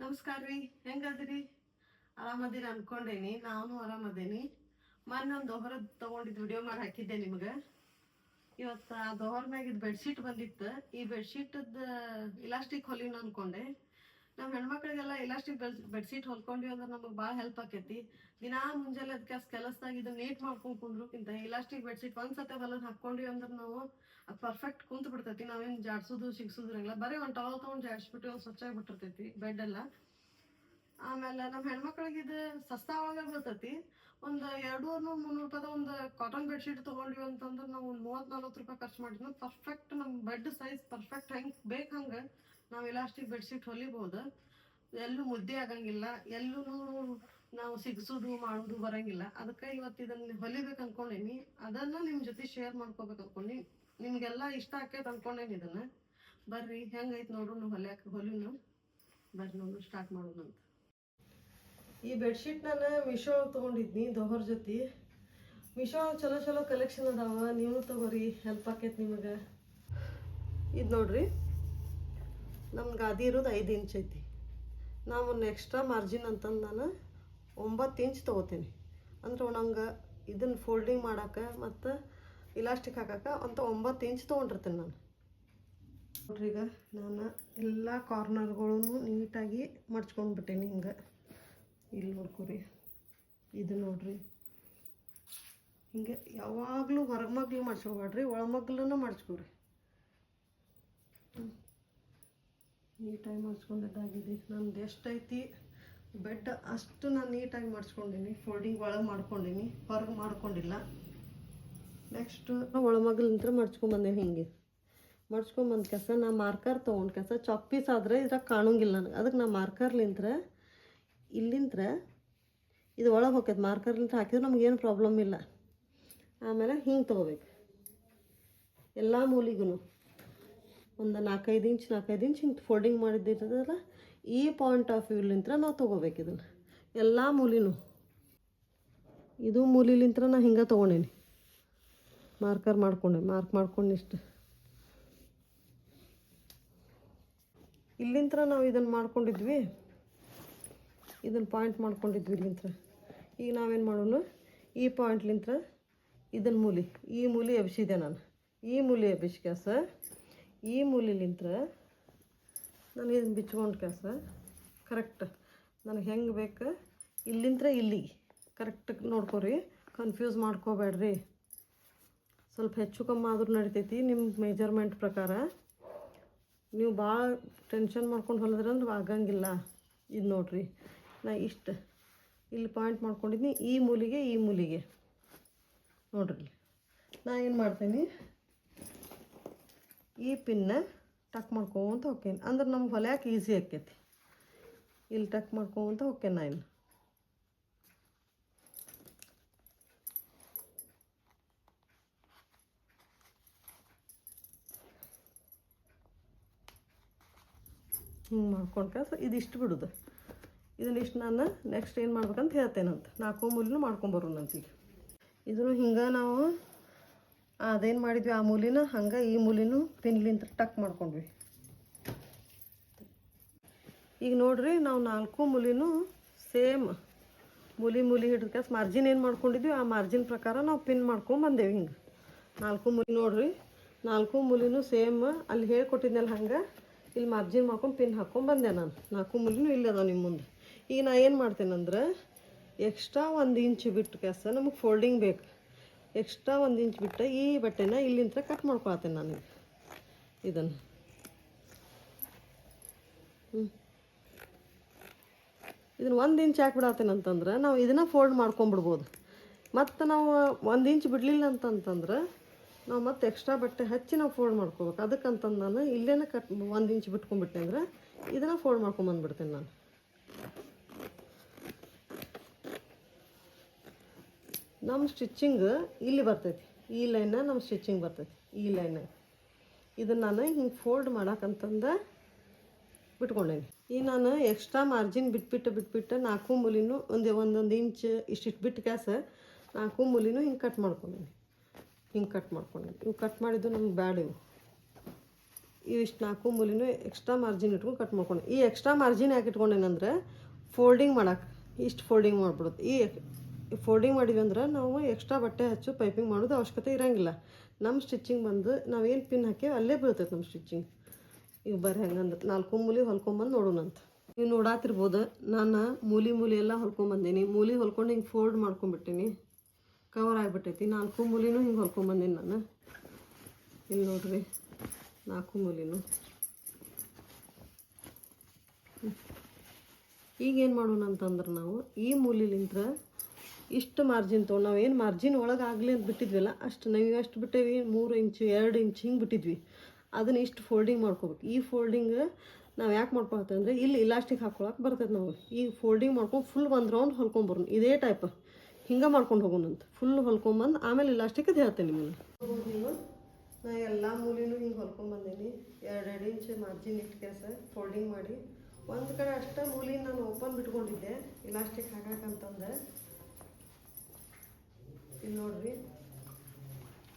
ನಮಸ್ಕಾರ ರೀ, ಹೆಂಗದ್ರಿ? ಆರಾಮದಿರಿ ಅನ್ಕೊಂಡೇನಿ. ನಾನು ಆರಾಮದೇನಿ. ಮೊನ್ನೆ ಒಂದು ದೊಹರದ್ ತಗೊಂಡಿದ್ದು ವಿಡಿಯೋ ಮಾಡಿ ಹಾಕಿದ್ದೆ ನಿಮ್ಗೆ. ಇವತ್ತು ಆ ದೊಹರ್ ಮ್ಯಾಗಿದ್ ಬೆಡ್ಶೀಟ್ ಬಂದಿತ್ತು. ಈ ಬೆಡ್ಶೀಟದ ಇಲಾಸ್ಟಿಕ್ ಹೊಲಿನ ಅನ್ಕೊಂಡೆ. ನಮ್ಮ ಹೆಣ್ಮಕ್ಳಿಗೆಲ್ಲ ಇಲಾಸ್ಟಿಕ್ ಬೆಡ್ಶೀಟ್ ಹೊಲ್ಕೊಂಡಿವಿ ಅಂದ್ರೆ ನಮಗೆ ಭಾಳ ಹೆಲ್ಪ್ ಆಕೈತಿ. ದಿನಾ ಮುಂಜಾನೆ ಅದಕ್ಕೆ ಕೆಲಸದಾಗ ಇದನ್ನ ನೀಟ್ ಮಾಡ್ಕೊಂಡು ಕುಂದ್ರಕ್ಕಿಂತ ಇಲಾಸ್ಟಿಕ್ ಬೆಡ್ಶೀಟ್ ಒಂದ್ಸತಿ ಹೊಲದ್ ಹಾಕ್ಕೊಂಡಿವಿ ಅಂದ್ರೆ ನಾವು ಅದು ಪರ್ಫೆಕ್ಟ್ ಕುಂತು ಬಿಡ್ತೈತಿ. ನಾವೇನು ಜಾಡ್ಸೋದು ಸಿಗ್ಸೋದ್ರಂಗಿಲ್ಲ. ಬರೀ ಒಂದು ಟವಲ್ ತೊಗೊಂಡು ಜಾಡ್ಸ್ಬಿಟ್ಟು ಒಂದು ಸ್ವಚ್ಛಾಗಿ ಬಿಟ್ಟಿರ್ತೈತಿ ಬೆಡ್ ಎಲ್ಲ. ಆಮೇಲೆ ನಮ್ಮ ಹೆಣ್ಮಕ್ಳಿಗೆ ಇದು ಸಸ್ತಾ ಒಳಗೆ ಬರ್ತೈತಿ. ಒಂದು 200-300 ರೂಪಾಯಿದ ಒಂದು ಕಾಟನ್ ಬೆಡ್ಶೀಟ್ ತೊಗೊಂಡ್ವಿ ಅಂತಂದ್ರೆ ನಾವು ಒಂದು 30-40 ರೂಪಾಯಿ ಖರ್ಚು ಮಾಡಿದ್ವಿ. ಪರ್ಫೆಕ್ಟ್ ನಮ್ಮ ಬೆಡ್ ಸೈಜ್ ಪರ್ಫೆಕ್ಟ್ ಹೆಂಗೆ ಬೇಕು ಹಂಗೆ ನಾವು ಇಲಾಸ್ಟಿಕ್ ಬೆಡ್ಶೀಟ್ ಹೊಲಿಬೋದು. ಎಲ್ಲೂ ಮುದ್ದೆ ಆಗಂಗಿಲ್ಲ, ಎಲ್ಲೂ ನಾವು ಸಿಗ್ಸೋದು ಮಾಡೋದು ಬರಂಗಿಲ್ಲ. ಅದಕ್ಕೆ ಇವತ್ತು ಇದನ್ನು ಹೊಲಿಬೇಕು ಅನ್ಕೊಂಡೇನಿ. ಅದನ್ನು ನಿಮ್ಮ ಜೊತೆ ಶೇರ್ ಮಾಡ್ಕೋಬೇಕು ಅನ್ಕೊಂಡು ನಿಮಗೆಲ್ಲ ಇಷ್ಟ ಆಕೈತೆ ಅನ್ಕೊಂಡೇನಿ. ಇದನ್ನು ಬರ್ರಿ ಹೆಂಗೈತೆ ನೋಡ್ರು ಹೊಲಿನು ಬರ್ರಿ ನೋಡು ಸ್ಟಾರ್ಟ್ ಮಾಡೋಣ ಅಂತ. ಈ ಬೆಡ್ಶೀಟ್ ನಾನು ಮಿಶೋ ತೊಗೊಂಡಿದ್ನಿ ದೊಹರ್ ಜೊತೆ. ಮಿಶೋ ಚಲೋ ಚಲೋ ಕಲೆಕ್ಷನ್ ಅದಾವ, ನೀವು ತಗೋರಿ, ಹೆಲ್ಪ್ ಆಕೈತೆ ನಿಮಗೆ. ಇದು ನೋಡ್ರಿ, ನಮ್ಮ ಗಾದಿ ಇರೋದು 5 ಇಂಚ್ ಐತಿ. ನಾವು ಒಂದು ಎಕ್ಸ್ಟ್ರಾ ಮಾರ್ಜಿನ್ ಅಂತಂದು ನಾನು 9 ಇಂಚ್ ತೊಗೋತೀನಿ. ಅಂದ್ರೆ ನಂಗೆ ಇದನ್ನು ಫೋಲ್ಡಿಂಗ್ ಮಾಡೋಕೆ ಮತ್ತು ಇಲಾಸ್ಟಿಕ್ ಹಾಕೋಕೆ ಅಂತ 9 ಇಂಚ್ ತೊಗೊಂಡಿರ್ತೀನಿ ನಾನು. ನೋಡ್ರಿ, ಈಗ ನಾನು ಎಲ್ಲ ಕಾರ್ನರ್ಗಳನ್ನು ನೀಟಾಗಿ ಮಡ್ಚ್ಕೊಂಡ್ಬಿಟ್ಟೇನಿ. ಹಿಂಗೆ ಇಲ್ಲಿ ನೋಡ್ಕೊರಿ, ಇದು ನೋಡ್ರಿ, ಹಿಂಗೆ ಯಾವಾಗಲೂ ಹೊರಮಗ್ಲು ಮಡ್ಚ್ಕೊಬೇಡ್ರಿ, ಒಳಮಗ್ಲೂ ಮಡ್ಚ್ಕೊರಿ. ನೀಟಾಗಿ ಮಡ್ಚ್ಕೊಂಡಿದ್ದಾಗಿದೆ. ನಂದು ಎಷ್ಟೈತಿ ಬೆಡ್ ಅಷ್ಟು ನಾನು ನೀಟಾಗಿ ಮಡ್ಚ್ಕೊಂಡೀನಿ. ಫೋಲ್ಡಿಂಗ್ ಒಳಗೆ ಮಾಡ್ಕೊಂಡೀನಿ, ಹೊರಗೆ ಮಾಡ್ಕೊಂಡಿಲ್ಲ. ನೆಕ್ಸ್ಟು ಒಳಮಗ್ಲಿಂತ್ರ ಮಡ್ಚ್ಕೊಂಬಂದೇನಿ. ಹಿಂಗೆ ಮಡ್ಚ್ಕೊಂಬಂದು ಕೆಸ ನಾ ಮಾರ್ಕರ್ ತೊಗೊಂಡು ಕೆಸ ಚಾಕ್ ಪೀಸ್ ಆದರೆ ಇದ್ರಾಗ ಕಾಣೋಂಗಿಲ್ಲ ನನಗೆ. ಅದಕ್ಕೆ ನಾ ಮಾರ್ಕರ್ಲಿಂತ್ರ ಇಲ್ಲಿಂತ್ರ ಇದು ಒಳಗೆ ಹೋಗ್ತೈತೆ. ಮಾರ್ಕರ್ಲಿಂತ್ರ ಹಾಕಿದ್ರೆ ನಮಗೇನು ಪ್ರಾಬ್ಲಮ್ ಇಲ್ಲ. ಆಮೇಲೆ ಹಿಂಗೆ ತೊಗೋಬೇಕು ಎಲ್ಲ ಮೂಲಿಗೂ ಒಂದು 4-5 ಇಂಚ್ ಹಿಂಗೆ ಫೋಲ್ಡಿಂಗ್ ಮಾಡಿದ್ದಿರ್ತದಲ್ಲ, ಈ ಪಾಯಿಂಟ್ ಆಫ್ ವ್ಯೂಲಿಂತ್ರ ನಾವು ತೊಗೋಬೇಕು ಇದನ್ನು. ಎಲ್ಲ ಮೂಲಿನೂ ಇದು ಮೂಲಿಲಿಂತ್ರ ನಾನು ಹಿಂಗೆ ತೊಗೊಂಡೇನಿ. ಮಾರ್ಕ್ ಮಾಡ್ಕೊಂಡು ಇಷ್ಟು ಇಲ್ಲಿಂತ್ರ ನಾವು ಇದನ್ನು ಮಾಡ್ಕೊಂಡಿದ್ವಿ, ಇದನ್ನು ಪಾಯಿಂಟ್ ಮಾಡ್ಕೊಂಡಿದ್ವಿ ಇಲ್ಲಿಂತ್ರ. ಈಗ ನಾವೇನು ಮಾಡೋಣ, ಈ ಪಾಯಿಂಟ್ಲಿಂತ್ರ ಇದನ್ನು ಈ ಮೂಲಿ ಎಬ್ಸಿದೆ ನಾನು. ಈ ಮೂಲಿ ಎಬ್ಬಿಸಿ ಕೆಲಸ ಈ ಮೂಲಿಲಿಂತ್ರ ನಾನು ಇದನ್ನು ಬಿಚ್ಕೊಂಡು ಕೆಲಸ ಕರೆಕ್ಟ್ ನನಗೆ ಹೆಂಗೆ ಬೇಕು ಇಲ್ಲಿಂತ್ರ ಇಲ್ಲಿಗೆ ಕರೆಕ್ಟ್ ನೋಡ್ಕೊರಿ. ಕನ್ಫ್ಯೂಸ್ ಮಾಡ್ಕೋಬೇಡ್ರಿ. ಸ್ವಲ್ಪ ಹೆಚ್ಚು ಕಮ್ಮಿ ಆದ್ರೂ ನಡಿತೈತಿ ನಿಮ್ಮ ಮೆಜರ್ಮೆಂಟ್ ಪ್ರಕಾರ. ನೀವು ಭಾಳ ಟೆನ್ಷನ್ ಮಾಡ್ಕೊಂಡು ಹೊಲಿದ್ರೆ ಅಂದ್ರೆ ಆಗಂಗಿಲ್ಲ. ಇದು ನೋಡ್ರಿ, ನಾ ಇಷ್ಟು ಇಲ್ಲಿ ಪಾಯಿಂಟ್ ಮಾಡ್ಕೊಂಡಿದ್ದೀನಿ. ಈ ಮೂಲಿಗೆ ನೋಡ್ರಿ, ನಾ ಏನು ಮಾಡ್ತೀನಿ, ಈ ಪಿನ್ನ ಟಕ್ ಮಾಡ್ಕೊಂತ ಹೋಗ್ತೇನೆ. ಅಂದ್ರೆ ನಮ್ಗೆ ಹೊಲ್ಯಾಕೆ ಈಸಿ ಆಕೈತಿ. ಇಲ್ಲಿ ಟಕ್ ಮಾಡ್ಕೊಂತ ಹೋಗ್ತೇನೆ ನಾ. ಇಲ್ಲಿ ಹಿಂಗೆ ಮಾಡ್ಕೊಂಡು ಕೆಲಸ ಇದಿಷ್ಟು ಬಿಡೋದು. ಇದನ್ನಿಷ್ಟು ನಾನು ನೆಕ್ಸ್ಟ್ ಏನು ಮಾಡ್ಬೇಕಂತ ಹೇಳ್ತೇನಂತ. 4 ಮೂಲಿನೂ ಮಾಡ್ಕೊಂಬರೋಣಂತೀಗ. ಇದನ್ನು ಹಿಂಗೆ ನಾವು ಅದೇನು ಮಾಡಿದ್ವಿ ಆ ಮೂಲಿನ ಹಂಗೆ ಈ ಮೂಲಿನೂ ಪಿನ್ಲಿಂತ ಟಕ್ ಮಾಡ್ಕೊಂಡ್ವಿ. ಈಗ ನೋಡ್ರಿ, ನಾವು 4 ಮೂಲಿನೂ ಸೇಮ್ ಮೂಲಿ ಹಿಡಿದ ಕೆಲಸ ಮಾರ್ಜಿನ್ ಏನು ಮಾಡ್ಕೊಂಡಿದ್ವಿ ಆ ಮಾರ್ಜಿನ್ ಪ್ರಕಾರ ನಾವು ಪಿನ್ ಮಾಡ್ಕೊಂಬಂದೇವಿ. ಹಿಂಗೆ 4 ಮೂಲಿ ನೋಡ್ರಿ, 4 ಮೂಲಿನೂ ಸೇಮ್ ಅಲ್ಲಿ ಹೇಳ್ಕೊಟ್ಟಿದ್ನಲ್ಲ ಹಂಗೆ ಇಲ್ಲಿ ಮಾರ್ಜಿನ್ ಮಾಡ್ಕೊಂಡು ಪಿನ್ ಹಾಕ್ಕೊಂಬಂದೆ ನಾನು. 4 ಮೂಲಿನೂ ಇಲ್ಲಿ ಅದಾವ ನಿಮ್ಮ ಮುಂದೆ. ಈಗ ನಾ ಏನು ಮಾಡ್ತೇನೆಂದ್ರೆ ಎಕ್ಸ್ಟ್ರಾ 1 ಇಂಚ್ ಬಿಟ್ಟು ಕೆಲಸ ನಮಗೆ ಫೋಲ್ಡಿಂಗ್ ಬೇಕು. ಎಕ್ಸ್ಟ್ರಾ 1 ಇಂಚ್ ಬಿಟ್ಟು ಈ ಬಟ್ಟೆನ ಇಲ್ಲಿಂದ ಕಟ್ ಮಾಡ್ಕೊಳ್ತೇನೆ ನಾನು. ಇದನ್ನು ಇದನ್ನು 1 ಇಂಚ್ ಯಾಕೆ ಬಿಡತ್ತೇನೆ ಅಂತಂದ್ರೆ ನಾವು ಇದನ್ನು ಫೋಲ್ಡ್ ಮಾಡ್ಕೊಂಬಿಡ್ಬೋದು. ಮತ್ತು ನಾವು 1 ಇಂಚ್ ಬಿಡಲಿಲ್ಲ ಅಂತಂತಂದ್ರೆ ನಾವು ಮತ್ತೆ ಎಕ್ಸ್ಟ್ರಾ ಬಟ್ಟೆ ಹಚ್ಚಿ ನಾವು ಫೋಲ್ಡ್ ಮಾಡ್ಕೋಬೇಕು. ಅದಕ್ಕಂತಂದು ನಾನು ಇಲ್ಲೇನೆ 1 ಇಂಚ್ ಬಿಟ್ಕೊಂಡ್ಬಿಟ್ಟೆ ಅಂದರೆ ಇದನ್ನು ಫೋಲ್ಡ್ ಮಾಡ್ಕೊಂಬಂದ್ಬಿಡ್ತೇನೆ ನಾನು. ನಮ್ಮ ಸ್ಟಿಚ್ಚಿಂಗ್ ಇಲ್ಲಿ ಬರ್ತೈತಿ, ಈ ಲೈನ ನಮ್ಮ ಸ್ಟಿಚ್ಚಿಂಗ್ ಬರ್ತೈತಿ. ಈ ಲೈನ ಇದನ್ನು ನಾನು ಹಿಂಗೆ ಫೋಲ್ಡ್ ಮಾಡೋಕ್ಕಂತಂದು ಬಿಟ್ಕೊಂಡೇನಿ. ಈಗ ನಾನು ಎಕ್ಸ್ಟ್ರಾ ಮಾರ್ಜಿನ್ ಬಿಟ್ಬಿಟ್ಟು 4 ಮೂಲಿನೂ ಒಂದೊಂದು ಇಂಚ್ ಇಷ್ಟಿಷ್ಟು ಬಿಟ್ಟು ಕ್ಯಾಸ 4 ಮೂಲಿನೂ ಹಿಂಗೆ ಕಟ್ ಮಾಡ್ಕೊಂಡೇನಿ. ಇವು ಕಟ್ ಮಾಡಿದ್ದು ನಮ್ಗೆ ಬ್ಯಾಡ. ಇವಿಷ್ಟು 4 ಮೂಲಿನೂ ಎಕ್ಸ್ಟ್ರಾ ಮಾರ್ಜಿನ್ ಇಟ್ಕೊಂಡು ಕಟ್ ಮಾಡ್ಕೊಂಡು, ಈ ಎಕ್ಸ್ಟ್ರಾ ಮಾರ್ಜಿನ್ ಯಾಕೆ ಇಟ್ಕೊಂಡೇನಂದ್ರೆ ಫೋಲ್ಡಿಂಗ್ ಮಾಡೋಕೆ ಇಷ್ಟು ಫೋಲ್ಡಿಂಗ್ ಮಾಡ್ಬಿಡುತ್ತೆ. ಈ ಫೋಲ್ಡಿಂಗ್ ಮಾಡಿದ್ವಿ ಅಂದ್ರೆ ನಾವು ಎಕ್ಸ್ಟ್ರಾ ಬಟ್ಟೆ ಹಚ್ಚು ಪೈಪಿಂಗ್ ಮಾಡೋದು ಅವಶ್ಯಕತೆ ಇರೋಂಗಿಲ್ಲ. ನಮ್ಮ ಸ್ಟಿಚಿಂಗ್ ಬಂದು ನಾವೇನು ಪಿನ್ ಹಾಕಿ ಅಲ್ಲೇ ಬೀಳ್ತೈತೆ ನಮ್ಮ ಸ್ಟಿಚಿಂಗ್. ಈಗ ಬರ್ರಿ ಹೆಂಗಂದ್ರೆ 4 ಮೂಲಿ ಹೊಲ್ಕೊಂಬಂದು ನೋಡೋಣಂತ. ನೀವು ನೋಡಾತಿರ್ಬೋದು ನಾನು ಮೂಲಿ ಎಲ್ಲ ಹೊಲ್ಕೊಂಬಂದೀನಿ. ಮೂಲಿ ಹೊಲ್ಕೊಂಡು ಹಿಂಗೆ ಫೋಲ್ಡ್ ಮಾಡ್ಕೊಂಬಿಟ್ಟೀನಿ, ಕವರ್ ಆಗಿಬಿಟ್ಟೈತಿ. 4 ಮೂಲಿನೂ ಹಿಂಗೆ ಹೊಲ್ಕೊಂಬಂದೀನಿ ನಾನು. ಇಲ್ಲಿ ನೋಡ್ರಿ 4 ಮೂಲಿನೂ. ಈಗೇನು ಮಾಡೋಣ ಅಂತಂದ್ರೆ ನಾವು ಈ ಮೂಲಿಲಿಂತ್ರ ಇಷ್ಟು ಮಾರ್ಜಿನ್ ತೊಗೊಂಡು ನಾವೇನು ಮಾರ್ಜಿನ್ ಒಳಗೆ ಆಗಲಿ ಅಂತ ಬಿಟ್ಟಿದ್ವಲ್ಲ ಅಷ್ಟು ನಾವು ಎಷ್ಟು ಬಿಟ್ಟೇವಿ 3 ಇಂಚು 2 ಇಂಚ್ ಹಿಂಗೆ ಬಿಟ್ಟಿದ್ವಿ. ಅದನ್ನು ಇಷ್ಟು ಫೋಲ್ಡಿಂಗ್ ಮಾಡ್ಕೋಬೇಕು. ಈ ಫೋಲ್ಡಿಂಗ್ ನಾವು ಯಾಕೆ ಮಾಡ್ಕೊಳ್ತೇವೆ ಅಂದರೆ ಇಲ್ಲಿ ಇಲಾಸ್ಟಿಕ್ ಹಾಕೊಳಕ್ಕೆ ಬರ್ತೈತೆ. ನಾವು ಈಗ ಫೋಲ್ಡಿಂಗ್ ಮಾಡ್ಕೊಂಡು ಫುಲ್ ಒಂದು ರೌಂಡ್ ಹೊಲ್ಕೊಂಬರೋಣ. ಇದೇ ಟೈಪ್ ಹಿಂಗೆ ಮಾಡ್ಕೊಂಡು ಹೋಗೋಣಂತ. ಫುಲ್ ಹೊಲ್ಕೊಂಬಂದು ಆಮೇಲೆ ಇಲಾಸ್ಟಿಕ್ ಅದು ಹೇಳ್ತೇನೆ ನಿಮಗೆ. ನಾನು ಎಲ್ಲ ಮೂಲಿನೂ ಹಿಂಗೆ ಹೊಲ್ಕೊಂಬಂದೀನಿ. 2 ಇಂಚ್ ಮಾರ್ಜಿನ್ ಇಟ್ಟು ಕೆಲಸ ಫೋಲ್ಡಿಂಗ್ ಮಾಡಿ ಒಂದು ಕಡೆ ಅಷ್ಟೇ ಮೂಲಿ ನಾನು ಓಪನ್ ಬಿಟ್ಕೊಂಡಿದ್ದೆ ಇಲಾಸ್ಟಿಕ್ ಹಾಕಕ್ಕಂತಂದ್ರೆ. ಇಲ್ಲಿ ನೋಡ್ರಿ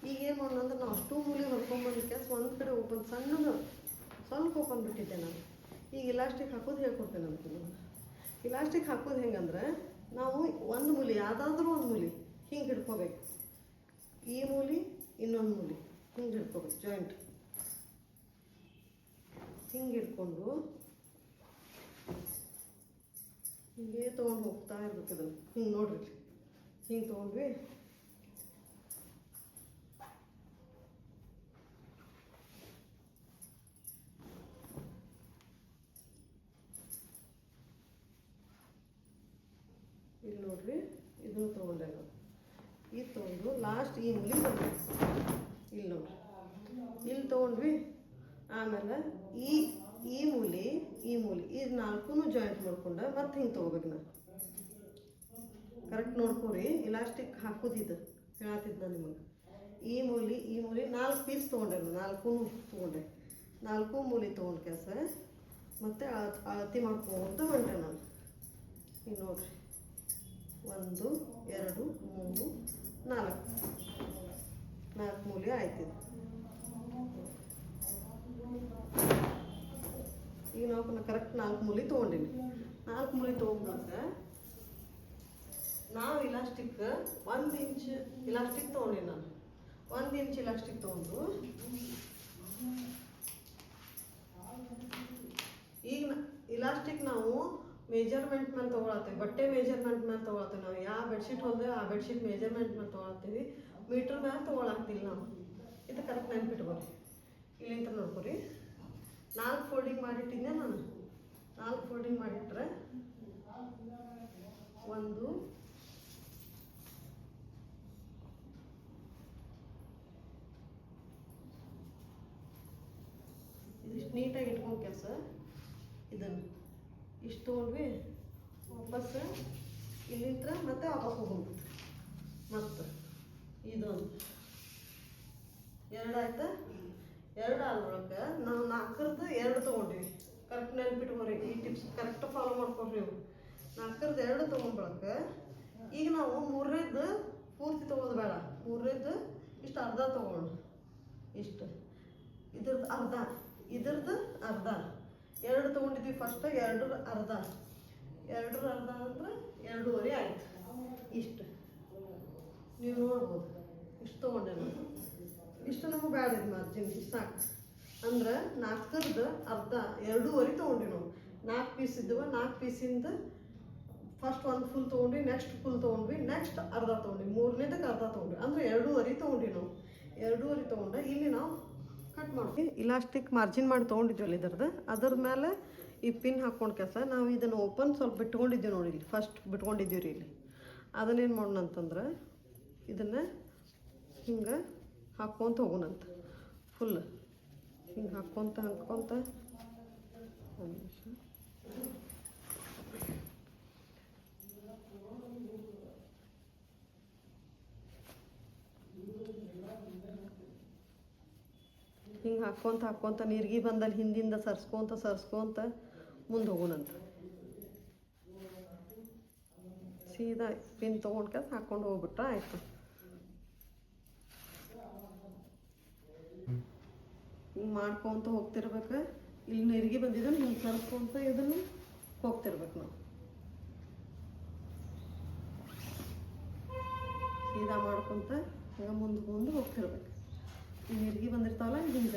ಈಗ ಏನು ಮಾಡೋಣ ಅಂದ್ರೆ ನಾವು ಅಷ್ಟು ಮೂಲಿ ಹೊಲ್ಕೊಂಬಂದಿದ್ದೆ ಒಂದು ಕಡೆ ಓಪನ್ ಸಣ್ಣದು ಸ್ವಲ್ಪ ಓಪನ್ ಬಿಟ್ಟಿದ್ದೆ ನಾನು. ಈಗ ಇಲಾಸ್ಟಿಕ್ ಹಾಕೋದು ಹೇಳ್ಕೊಡ್ತೇನೆ ಅಂತ. ಇಲಾಸ್ಟಿಕ್ ಹಾಕೋದು ಹೆಂಗಂದ್ರೆ ನಾವು ಒಂದು ಮೂಲಿ ಯಾವುದಾದ್ರೂ ಒಂದು ಮೂಲಿ ಹಿಂಗೆ ಹಿಡ್ಕೋಬೇಕು. ಈ ಮೂಲಿ ಇನ್ನೊಂದು ಮೂಲಿ ಹಿಂಗೆ ಹಿಡ್ಕೋಬೇಕು. ಜಾಯಿಂಟ್ ಹಿಂಗೆ ಹಿಡ್ಕೊಂಡು ಹಿಂಗೆ ತೊಗೊಂಡು ಹೋಗ್ತಾ ಇರ್ಬೇಕು. ಅದನ್ನು ಹಿಂಗೆ ನೋಡ್ರಿ ಹಿಂಗೆ ತೊಗೊಂಡ್ವಿ. ಇಲ್ಲಿ ನೋಡ್ರಿ ಇದನ್ನು ತೊಗೊಂಡೆ ನಾವು. ಇದು ತೊಗೊಂಡು ಲಾಸ್ಟ್ ಈ ಮೂಲಿ ಬಂದ್ವಿ. ಇಲ್ಲಿ ನೋಡ್ರಿ ಇಲ್ಲಿ ತೊಗೊಂಡ್ವಿ. ಆಮೇಲೆ ಈ ಮೂಲಿ ಇದು 4 ಜಾಯಿಂಟ್ ಮಾಡ್ಕೊಂಡು ಮತ್ತೆ ಹಿಂಗೆ ತೊಗೋಬೇಕು. ನಾನು ಕರೆಕ್ಟ್ ನೋಡ್ಕೊರಿ. ಇಲಾಸ್ಟಿಕ್ ಹಾಕೋದಿದ್ದು ಹೇಳತ್ತಿದ್ದು ನಾನು ನಿಮಗೆ. ಈ ಮೂಲಿ 4 ಪೀಸ್ ತೊಗೊಂಡೆ ನಾನು. 4 ತೊಗೊಂಡೆ. 4 ಮೂಲಿ ತೊಗೊಂಡು ಕೆಲಸ ಮತ್ತು ಅಳತಿ ಮಾಡ್ಕೊಂತ ಹೊಂಟೆ ನಾನು. ಈಗ ನೋಡ್ರಿ 1 2 3 4 ಮೂಲಿ ಆಯ್ತಿದೆ. ಈಗ ನಾವು ಕರೆಕ್ಟ್ 4 ಮೂಲಿ ತೊಗೊಂಡಿನಿ. 4 ಮೂಲಿ ತೊಗೊಂಡ್ರೆ ನಾವು ಇಲಾಸ್ಟಿಕ್ 1 ಇಂಚ್ ಇಲಾಸ್ಟಿಕ್ ತೊಗೊಂಡಿನಿ ನಾನು. 1 ಇಂಚ್ ಇಲಾಸ್ಟಿಕ್ ತೊಗೊಂಡು ಈಗ ಇಲಾಸ್ಟಿಕ್ ನಾವು ಮೆಜರ್ಮೆಂಟ್ ಮೇಲೆ ತೊಗೊಳತ್ತೀವಿ. ಬಟ್ಟೆ ಮೆಜರ್ಮೆಂಟ್ ಮೇಲೆ ತೊಗೊಳತ್ತೀವಿ. ನಾವು ಯಾವ ಬೆಡ್ಶೀಟ್ ಹೊಲ್ದೇವೆ ಆ ಬೆಡ್ಶೀಟ್ ಮೆಜರ್ಮೆಂಟ್ ಮೇಲೆ ತೊಗೊಳತ್ತೀವಿ. ಮೀಟ್ರ್ ಮೇಲೆ ತೊಗೊಳಾಗ್ತಿಲ್ಲ ನಾವು. ಇದು ಕರೆಕ್ಟ್ ನೆನ್ಪಿಟ್ಕೊರಿ. ಇಲ್ಲಿಂತ ನೋಡ್ಕೊರಿ 4 ಫೋಲ್ಡಿಂಗ್ ಮಾಡಿಟ್ಟಿದ್ದೆ ನಾನು. 4 ಫೋಲ್ಡಿಂಗ್ ಮಾಡಿಟ್ರೆ 1 ಇದಿಷ್ಟು ನೀಟಾಗಿ ಇಟ್ಕೊಂಡು ಕೆಲಸ. ಇದನ್ನು ಇಷ್ಟು ತೊಗೊಂಡ್ವಿ ವಾಪಸ್ ಇಲ್ಲಿಂತ್ರ ಮತ್ತೆ ವಾಪಸ್ ಹೋಗೋದು. ಮತ್ತು ಇದೊಂದು 2 ಆಯ್ತಾ. 2 ಆದ್ರೊಳಗೆ ನಾವು 4ರದ್ದು 2 ತೊಗೊಂಡ್ವಿ. ಕರೆಕ್ಟ್ ನೆನ್ಪಿಟ್ಕೊರಿ. ಈ ಟಿಪ್ಸ್ ಕರೆಕ್ಟ್ ಫಾಲೋ ಮಾಡ್ಕೊಡ್ರಿ ನೀವು. 4ರದ್ದು 2 ತೊಗೊಂಡ್ಬಳಕ್ಕೆ ಈಗ ನಾವು 3ನೇದ್ದು ಪೂರ್ತಿ ತೊಗೊಳೋದು ಬೇಡ. 3ನೇದ್ದು ಇಷ್ಟು ಅರ್ಧ ತೊಗೊಳ್ಳೋಣ. ಇಷ್ಟು ಇದ್ರದ್ದು ಅರ್ಧ, ಇದ್ರದ್ದು ಅರ್ಧ. 2 ತೊಗೊಂಡಿದ್ವಿ ಫಸ್ಟ್. 2ರ ಅರ್ಧ ಅಂದ್ರೆ 2.5 ಆಯ್ತು. ಇಷ್ಟು ನೀವು ನೋಡ್ಬೋದು. ಇಷ್ಟು ತೊಗೊಂಡೆ ನಾನು. ಇಷ್ಟು ನಮಗೆ ಬೇಡ ಇದು ಮಾರ್ಜಿನ್. ಇಷ್ಟು ಸಾಕು. ಅಂದ್ರೆ 4ರದ್ದು ಅರ್ಧ 2.5 ತೊಗೊಂಡ್ವಿ ನಾವು. 4 ಪೀಸ್ ಇದ್ದವ. 4 ಪೀಸಿಂದ ಫಸ್ಟ್ 1 ಫುಲ್ ತೊಗೊಂಡ್ವಿ, ನೆಕ್ಸ್ಟ್ ಫುಲ್ ತೊಗೊಂಡ್ವಿ, ನೆಕ್ಸ್ಟ್ ಅರ್ಧ ತೊಗೊಂಡ್ವಿ, 3ನೇದಕ್ಕೆ ಅರ್ಧ ತೊಗೊಂಡ್ವಿ. ಅಂದರೆ 2.5 ತೊಗೊಂಡ್ವಿ ನಾವು. 2.5 ತೊಗೊಂಡ್ರೆ ಇಲ್ಲಿ ನಾವು ಕಟ್ ಮಾಡ್ತೀವಿ. ಇಲಾಸ್ಟಿಕ್ ಮಾರ್ಜಿನ್ ಮಾಡಿ ತೊಗೊಂಡಿದ್ವಲ್ಲ ಇದ್ರದ್ದು, ಅದ್ರ ಮೇಲೆ ಈ ಪಿನ್ ಹಾಕ್ಕೊಂಡು ಕೆಲಸ ನಾವು ಇದನ್ನು ಓಪನ್ ಸ್ವಲ್ಪ ಬಿಟ್ಕೊಂಡಿದ್ದೀವಿ ನೋಡಿ. ಇಲ್ಲಿ ಫಸ್ಟ್ ಬಿಟ್ಕೊಂಡಿದ್ದೀವಿ ರೀ. ಇಲ್ಲಿ ಅದನ್ನೇನು ಮಾಡೋಣ ಅಂತಂದ್ರೆ ಇದನ್ನು ಹಿಂಗೆ ಹಾಕ್ಕೊತ ಹೋಗೋಣಂತ. ಫುಲ್ ಹಿಂಗೆ ಹಾಕ್ಕೊತ ಒಂದು ನಿಮಿಷ. ಹಿಂಗೆ ಹಾಕ್ಕೊತ ನೀರಿಗೆ ಬಂದಲ್ಲಿ ಹಿಂದಿಂದ ಸರ್ಸ್ಕೊತ ಮುಂದೆ ಹೋಗೋಣಂತ. ಸೀದಾ ಪಿನ್ ತೊಗೊಂಡು ಕೆಲಸ ಹಾಕ್ಕೊಂಡು ಹೋಗ್ಬಿಟ್ರೆ ಆಯಿತು. ಹಿಂಗೆ ಮಾಡ್ಕೊತ ಹೋಗ್ತಿರ್ಬೇಕು. ಇಲ್ಲಿ ನೆರಿಗೆ ಬಂದಿದ್ದಾನೆ ಹಿಂಗೆ ಕರ್ಕೊಂತ ಇದನ್ನು ಹೋಗ್ತಿರ್ಬೇಕು ನಾವು. ಸೀದಾ ಮಾಡ್ಕೊತ ಹಂಗೆ ಮುಂದೆ ಹೋಗ್ತಿರ್ಬೇಕು. ಈ ನೆರಿಗೆ ಬಂದಿರ್ತಾವಲ್ಲ ಹಿಂಗೆ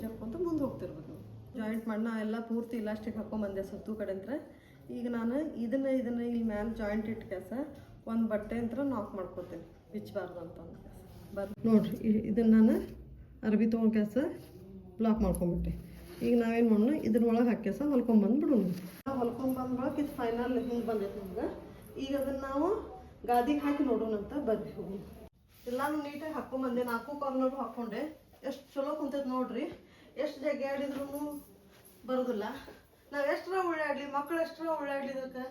ಜಪ್ಕೊಂತ ಮುಂದೆ ಹೋಗ್ತಿರ್ಬೇಕು ನಾವು. ಜಾಯಿಂಟ್ ಮಾಡಿ ನಾ ಎಲ್ಲ ಪೂರ್ತಿ ಇಲಾಸ್ಟಿಕ್ ಹಾಕೊಂಬಂದೆ ಸುತ್ತು ಕಡೆ ಅಂತ. ಈಗ ನಾನು ಇದನ್ನು ಇಲ್ಲಿ ಮ್ಯಾಲೆ ಜಾಯಿಂಟ್ ಇಟ್ಟು ಕೆಲಸ ಒಂದು ಬಟ್ಟೆ ಅಂತ ನಾಕ್ ಮಾಡ್ಕೊತೀನಿ ಬಿಚ್ಚಬಾರ್ದು ಅಂತ ಒಂದು ಕೆಲಸ. ನೋಡಿರಿ ಇದನ್ನು ನಾನು ಅರ್ಬಿ ತೊಗೊಂಡು ಕೆಲಸ ಬ್ಲಾಕ್ ಮಾಡ್ಕೊಂಬಿಟ್ಟೆ. ಈಗ ನಾವೇನು ಮಾಡೋಣ ಇದ್ರೊಳಗೆ ಹಾಕಿ ಕೆಲಸ ಹೊಲ್ಕೊಂಬಂದ್ಬಿಡೋಣ. ಹೊಲ್ಕೊಂಬಂದ್ರೊಳಗೆ ಇದು ಫೈನಲ್ ಹಿಂಗೆ ಬಂದೈತೆ ನಮ್ಗೆ. ಈಗ ಅದನ್ನು ನಾವು ಗಾದಿಗೆ ಹಾಕಿ ನೋಡೋಣಂತ ಬರ್ರಿ ಹೋಗಿ. ಎಲ್ಲಾನು ನೀಟಾಗಿ ಹಾಕ್ಕೊಂಬಂದೆ. 4 ಕಾರ್ನರು ಹಾಕ್ಕೊಂಡೆ. ಎಷ್ಟು ಚಲೋ ಕುಂತೈತೆ ನೋಡ್ರಿ. ಎಷ್ಟು ಜಗ್ಗಿ ಆಡಿದ್ರೂ ಬರೋದಿಲ್ಲ. ನಾವು ಎಷ್ಟರ ಓಡಾಡಲಿ, ಮಕ್ಕಳು ಎಷ್ಟರ ಓಡಾಡಲಿ, ಇದಕ್ಕೆ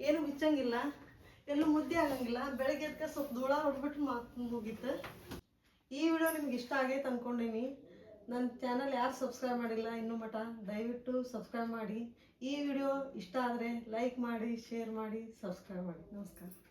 ಏನು ಬಿಚ್ಚಂಗಿಲ್ಲ, ಎಲ್ಲೂ ಮುದ್ದೆ ಆಗಂಗಿಲ್ಲ. ಬೆಳಗ್ಗೆ ಅದಕ್ಕೆ ಸ್ವಲ್ಪ ಧೂಳ ಹೊಡ್ಬಿಟ್ಟು ಮುಗೀತು. ಈ ವಿಡಿಯೋ ನಿಮ್ಗೆ ಇಷ್ಟ ಆಗೈತೆ ಅಂದ್ಕೊಂಡೀನಿ. ನನ್ನ ಚಾನಲ್ ಯಾರು ಸಬ್ಸ್ಕ್ರೈಬ್ ಮಾಡಿಲ್ಲ ಇನ್ನೂ ಮಟ, ದಯವಿಟ್ಟು ಸಬ್ಸ್ಕ್ರೈಬ್ ಮಾಡಿ. ಈ ವಿಡಿಯೋ ಇಷ್ಟ ಆದರೆ ಲೈಕ್ ಮಾಡಿ, ಶೇರ್ ಮಾಡಿ, ಸಬ್ಸ್ಕ್ರೈಬ್ ಮಾಡಿ. ನಮಸ್ಕಾರ.